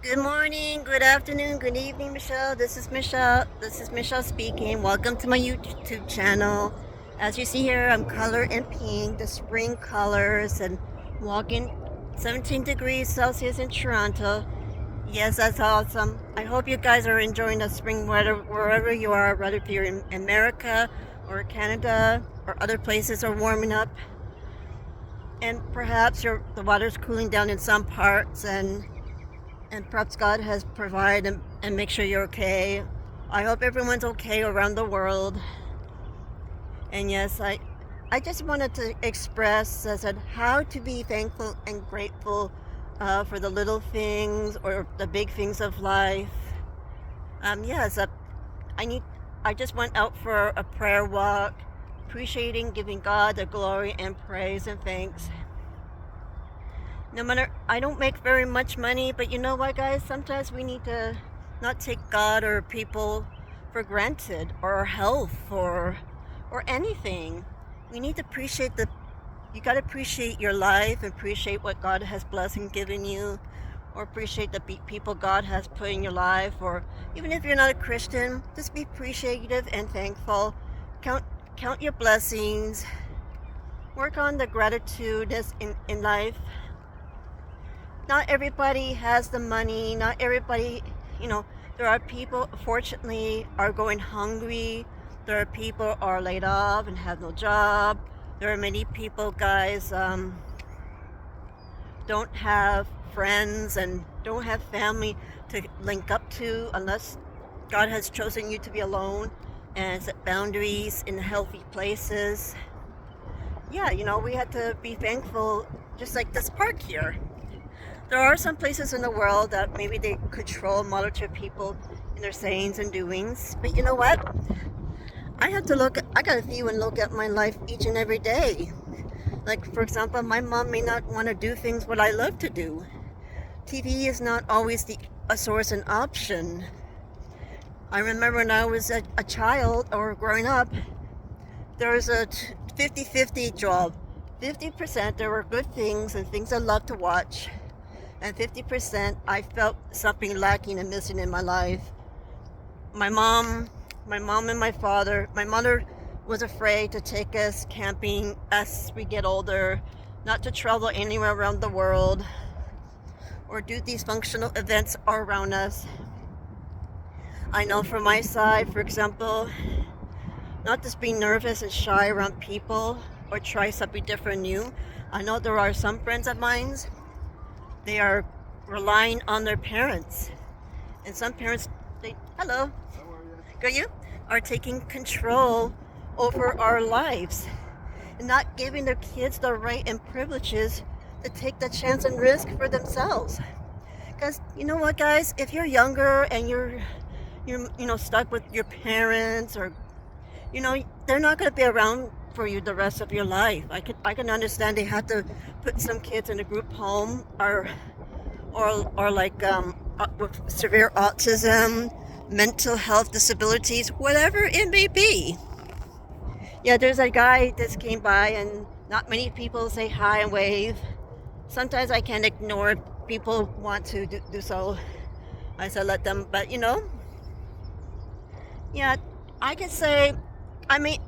Good morning, good afternoon, good evening, Michelle. This is Michelle. This is Michelle speaking. Welcome to my YouTube channel. As you see here, I'm colored in pink, the spring colors, and walking 17 degrees Celsius in Toronto. Yes, that's awesome. I hope you guys are enjoying the spring weather wherever you are, whether if you're in America or Canada or other places are warming up. And perhaps the water's cooling down in some parts and perhaps God has provided and make sure you're okay. I hope everyone's okay around the world. And yes, I just wanted to express as said how to be thankful and grateful for the little things or the big things of life. Yes, I need. I just went out for a prayer walk, appreciating, giving God the glory and praise and thanks. No matter, I don't make very much money, but you know what, guys? Sometimes we need to not take God or people for granted, or our health, or anything. We need to appreciate the. You gotta appreciate your life, and appreciate what God has blessed and given you, or appreciate the people God has put in your life, or even if you're not a Christian, just be appreciative and thankful. Count count your blessings. Work on the gratitude in life. Not everybody has the money. Not everybody, you know, there are people, fortunately, are going hungry. There are people are laid off and have no job. There are many people, guys, don't have friends and don't have family to link up to unless God has chosen you to be alone and set boundaries in healthy places. Yeah, we had to be thankful, just like this park here. There are some places in the world that maybe they control, monitor people in their sayings and doings. But you know what? I gotta view and look at my life each and every day. Like, for example, my mom may not want to do things what I love to do. TV is not always a source and option. I remember when I was a child or growing up, there was a 50-50 job. 50% there were good things and things I loved to watch, and 50% I felt something lacking and missing in my life. My mom, my mom and my father, my mother was afraid to take us camping as we get older, not to travel anywhere around the world or do these functional events around us. I know from my side, for example, not just being nervous and shy around people or try something different new. I know there are some friends of mine, they are relying on their parents. And some parents, hello, good you, are taking control over our lives and not giving their kids the right and privileges to take the chance and risk for themselves. Because you know what, guys, if you're younger and you're stuck with your parents, or they're not going to be around for you the rest of your life. I can understand they have to put some kids in a group home, or like with severe autism, mental health disabilities, whatever it may be. Yeah, there's a guy that came by, and not many people say hi and wave. Sometimes I can't ignore if people want to do so. I said let them, but yeah, I can say, I mean,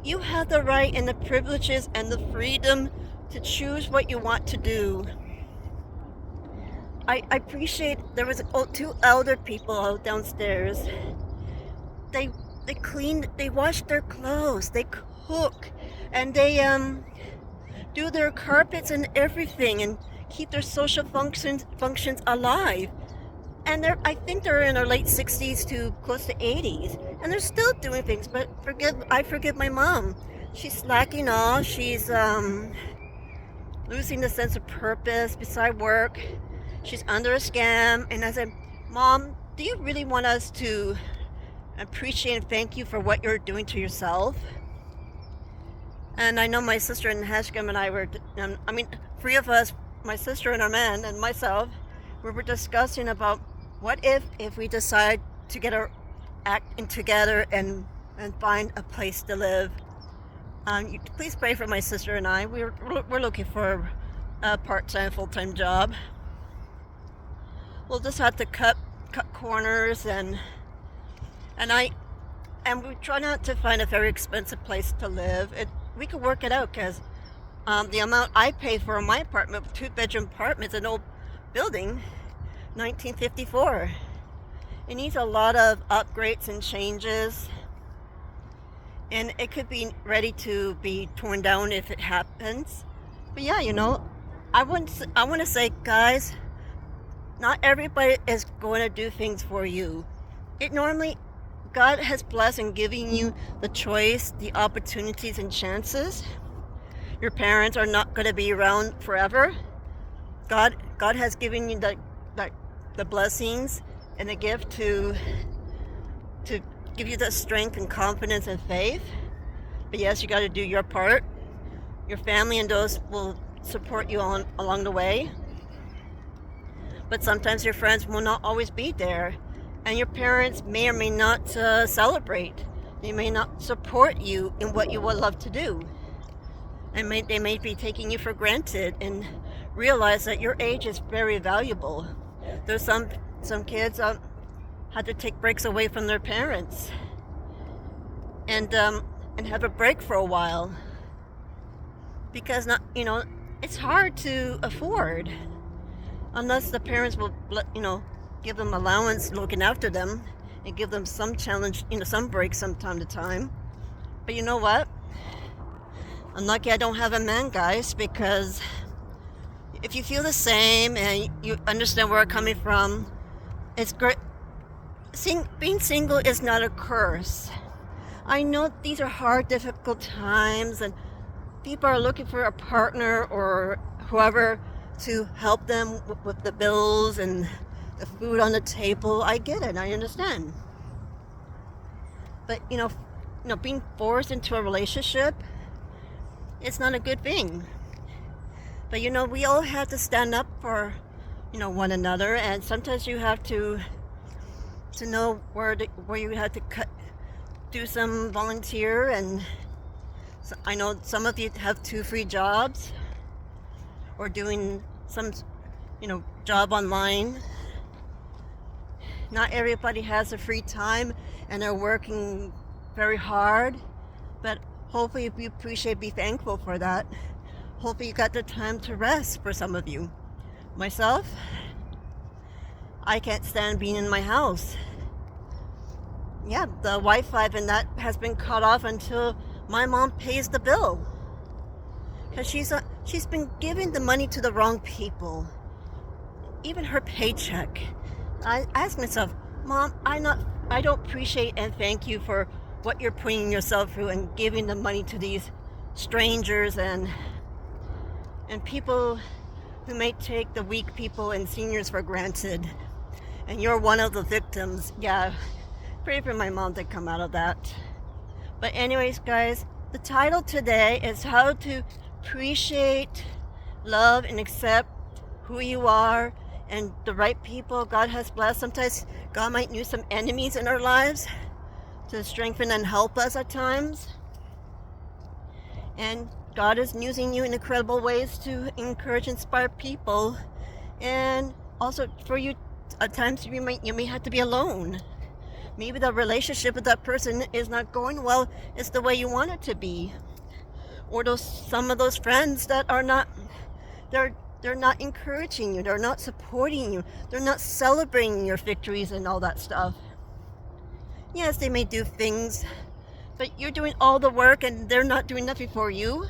you have the right and the privileges and the freedom to choose what you want to do. I appreciate there was two elder people out downstairs. They they clean, they wash their clothes, they cook, and they do their carpets and everything, and keep their social functions alive. And I think they're in their late 60s to close to 80s, and they're still doing things. But I forgive my mom. She's slacking off. She's losing the sense of purpose beside work. She's under a scam. And I said, Mom, do you really want us to appreciate and thank you for what you're doing to yourself? And I know my sister in Hashcom and I were, three of us, my sister and our man and myself, we were discussing about what if we decide to get our act in together and find a place to live. Please pray for my sister and I. We're looking for a part-time, full-time job. we'll just have to cut corners, and I and we try not to find a very expensive place to live. We could work it out, because the amount I pay for my apartment, 2-bedroom apartment, is an old building, 1954. It needs a lot of upgrades and changes, and it could be ready to be torn down if it happens. But yeah, I want to say, guys, not everybody is going to do things for you. God has blessed in giving you the choice, the opportunities, and chances. Your parents are not going to be around forever. God has given you the blessings and the gift to give you the strength and confidence and faith. But yes, you got to do your part. Your family and those will support you along the way. But sometimes your friends will not always be there, and your parents may or may not celebrate. They may not support you in what you would love to do, and they may be taking you for granted, and realize that your age is very valuable. There's some kids had to take breaks away from their parents and have a break for a while, because it's hard to afford unless the parents will give them allowance looking after them and give them some challenge, some breaks from time to time. But you know what? I'm lucky I don't have a man, guys, because if you feel the same and you understand where I'm coming from, it's great. Being single is not a curse. I know these are hard, difficult times, and people are looking for a partner or whoever to help them with the bills and the food on the table. I get it. I understand. But being forced into a relationship, it's not a good thing. But we all have to stand up for one another, and sometimes you have to know where you have to do some volunteer. And so I know some of you have 2 free jobs, or doing some job online. Not everybody has a free time, and they're working very hard, but hopefully if you appreciate, be thankful for that. Hopefully you got the time to rest. For some of you. Myself, I can't stand being in my house. Yeah, the Wi-Fi and that has been cut off until my mom pays the bill, because she's been giving the money to the wrong people. Even her paycheck. I ask myself, Mom, I don't appreciate and thank you for what you're putting yourself through and giving the money to these strangers and people who may take the weak people and seniors for granted. And you're one of the victims. Yeah, pray for my mom to come out of that. But anyways, guys, the title today is how to appreciate, love, and accept who you are and the right people God has blessed. Sometimes God might use some enemies in our lives to strengthen and help us at times. And God is using you in incredible ways to encourage, inspire people. And also for you, at times you may have to be alone. Maybe the relationship with that person is not going well. It's the way you want it to be. Or some of those friends that are not, they're not encouraging you. They're not supporting you. They're not celebrating your victories and all that stuff. Yes, they may do things, but you're doing all the work and they're not doing nothing for you.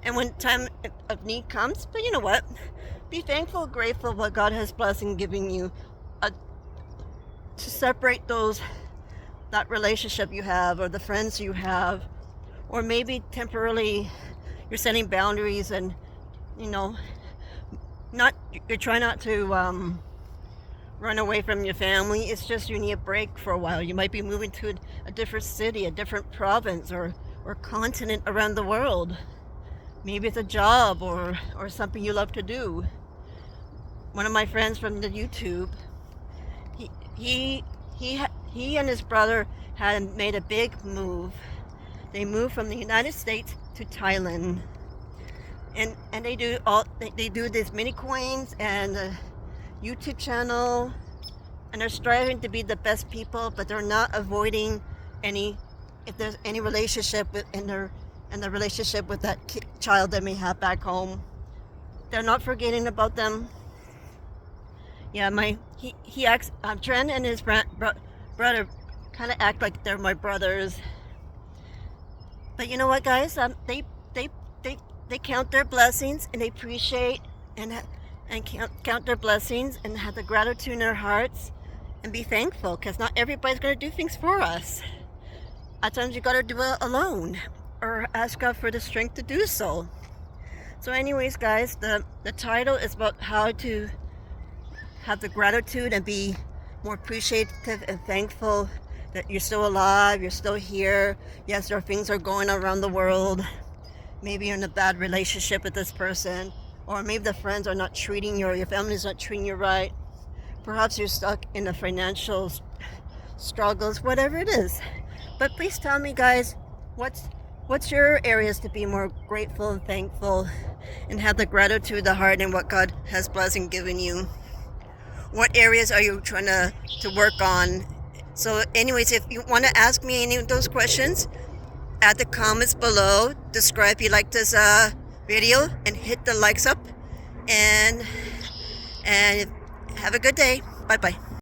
And when time of need comes, but you know what? Be thankful, grateful what God has blessed in giving you to separate that relationship you have or the friends you have, or maybe temporarily you're setting boundaries and you're trying not to run away from your family. It's just you need a break for a while. You might be moving to a different city, a different province or continent around the world. Maybe it's a job or something you love to do. One of my friends from the YouTube, he and his brother had made a big move. They moved from the United States to Thailand, and they do these mini coins and YouTube channel, and they're striving to be the best people, but they're not avoiding any, if there's any relationship in the relationship with that child they may have back home. They're not forgetting about them. Yeah, he acts. Trent and his brother kind of act like they're my brothers. But you know what, guys? They count their blessings, and they appreciate and count their blessings and have the gratitude in their hearts and be thankful, because not everybody's going to do things for us. At times you got to do it alone or ask God for the strength to do so. So anyways, guys, the title is about how to have the gratitude and be more appreciative and thankful that you're still alive, you're still here. Yes, there are things are going around the world. Maybe you're in a bad relationship with this person, or maybe the friends are not treating you, or your family's not treating you right. Perhaps you're stuck in the financial struggles, whatever it is. But please tell me, guys, what's your areas to be more grateful and thankful and have the gratitude, the heart, and what God has blessed and given you? What areas are you trying to work on? So anyways, if you want to ask me any of those questions, add the comments below. Describe if you like this video and hit the likes up, and have a good day. Bye bye.